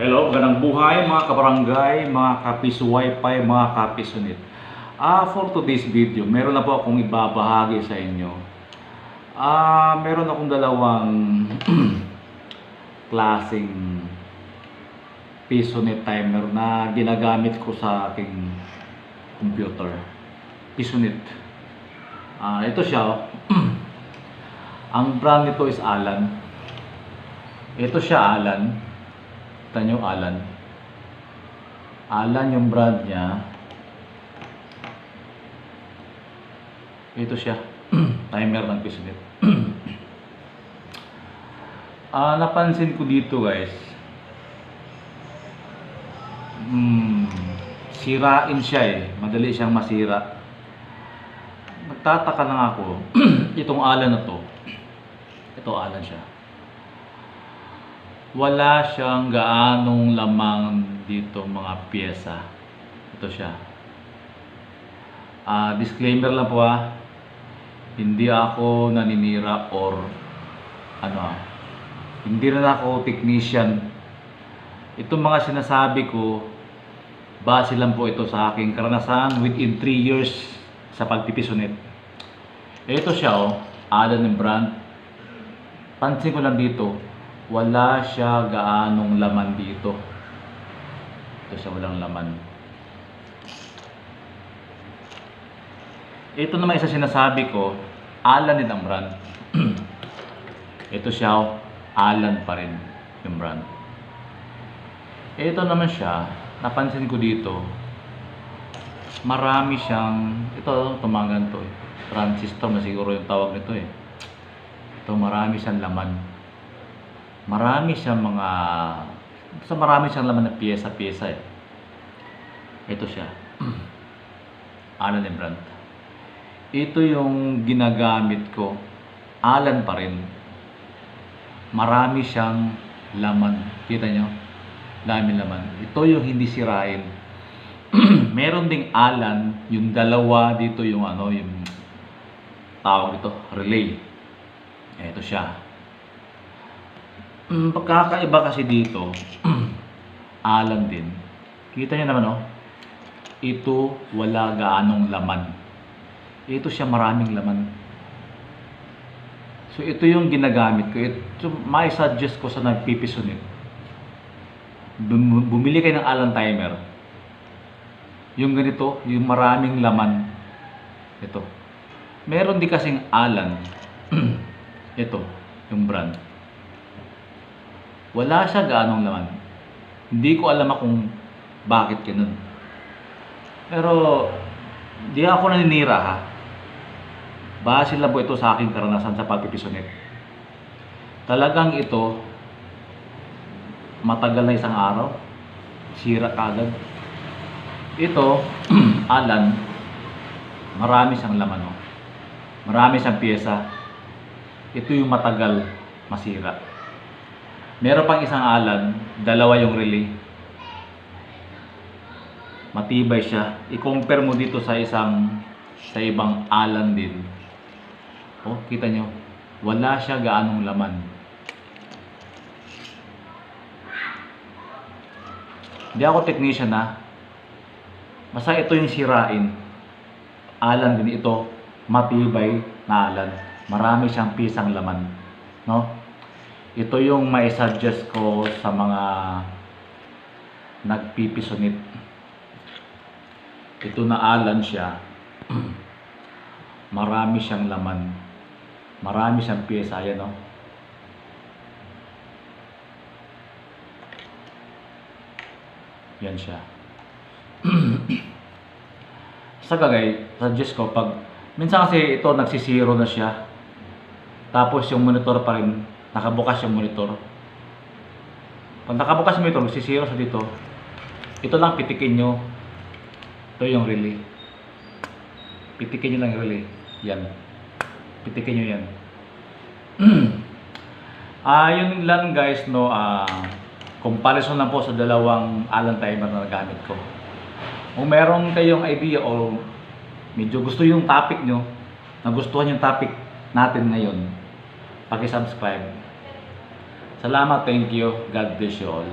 Hello, magandang buhay mga kabarangay, mga kapis wifi, mga kapisunit. For today's video, meron na po akong ibabahagi sa inyo. Meron akong dalawang klaseng pisunit timer na ginagamit ko sa aking computer. Pisunit. Ito siya. Ang brand nito is Alan. Ito siya Alan. Kita nyo, Alan. Alan yung brand niya. Ito siya. Timer ng pisunit. Napansin ko dito guys. Sirain siya eh. Madali siyang masira. Nagtataka lang ako. Itong Alan na to. Ito Alan siya. Wala siyang gaanong lamang dito mga pyesa. Ito siya. Disclaimer lang po hindi ako naninira or hindi rin ako technician. Itong mga sinasabi ko, base lang po ito sa aking karanasan within 3 years sa pagpipisunit. Ito siya Alan ng brand. Pansin ko lang dito, wala siya gaanong laman dito. Ito siya, walang laman. Ito naman isa sinasabi ko, Alan din ang brand. Ito siya, Alan pa rin yung brand. Ito naman siya, napansin ko dito, marami siyang, ito tumagan to transistor na siguro yung tawag nito eh. Ito marami siyang laman. Marami siyang marami siyang laman na piyesa-piyesa eh. Ito siya. Alan and brand. Ito yung ginagamit ko. Alan pa rin. Marami siyang laman. Kita nyo? Dami laman. Ito yung hindi sirain. Meron ding Alan, yung dalawa dito yung yung tawag ito, relay. Ito siya. Pagkakaiba kasi dito, Alan din. Kita niyo naman ito wala gaanong laman. Ito siya maraming laman. So ito yung ginagamit ko. Ito may suggest ko sa nagpipisunit. Bumili kayo ng Alan timer. Yung ganito, yung maraming laman. Ito. Meron din kasing Alan. Ito, yung brand. Wala siya gaanong laman. Hindi ko alam kung bakit ganun. Pero di ako naninira Base lang po ito sa aking karanasan sa pagpipisunit. Talagang ito matagal na isang araw, sira kagad. Ito Alan, marami siyang laman Marami siyang piyesa. Ito yung matagal masira. Meron pang isang Alan, dalawa yung relay. Matibay siya. I-compare mo dito sa ibang Alan din. Kita nyo, wala siya gaanong laman. Hindi ako technician Basta ito yung sirain. Alan din ito, matibay na Alan. Marami siyang pisang laman. Ito yung mai-suggest ko sa mga nagpipisunit. Ito na Alan siya. Marami siyang laman. Marami siyang piyesa. Ayan Yan siya. Sa kagay, suggest ko minsan kasi ito nagsisiro na siya. Tapos yung monitor pa rin nakabukas yung monitor. Pag nakabukas yung monitor, magsisiro sa dito. Ito lang pitikin nyo. Ito yung relay. Pitikin nyo lang yung relay. Yan. Pitikin nyo yan. Yun lang guys comparison lang po sa dalawang Alan timer na nagamit ko. Kung meron kayong idea o medyo gusto yung topic nyo, nagustuhan yung topic natin ngayon, paki-subscribe. Salamat, thank you. God bless you all.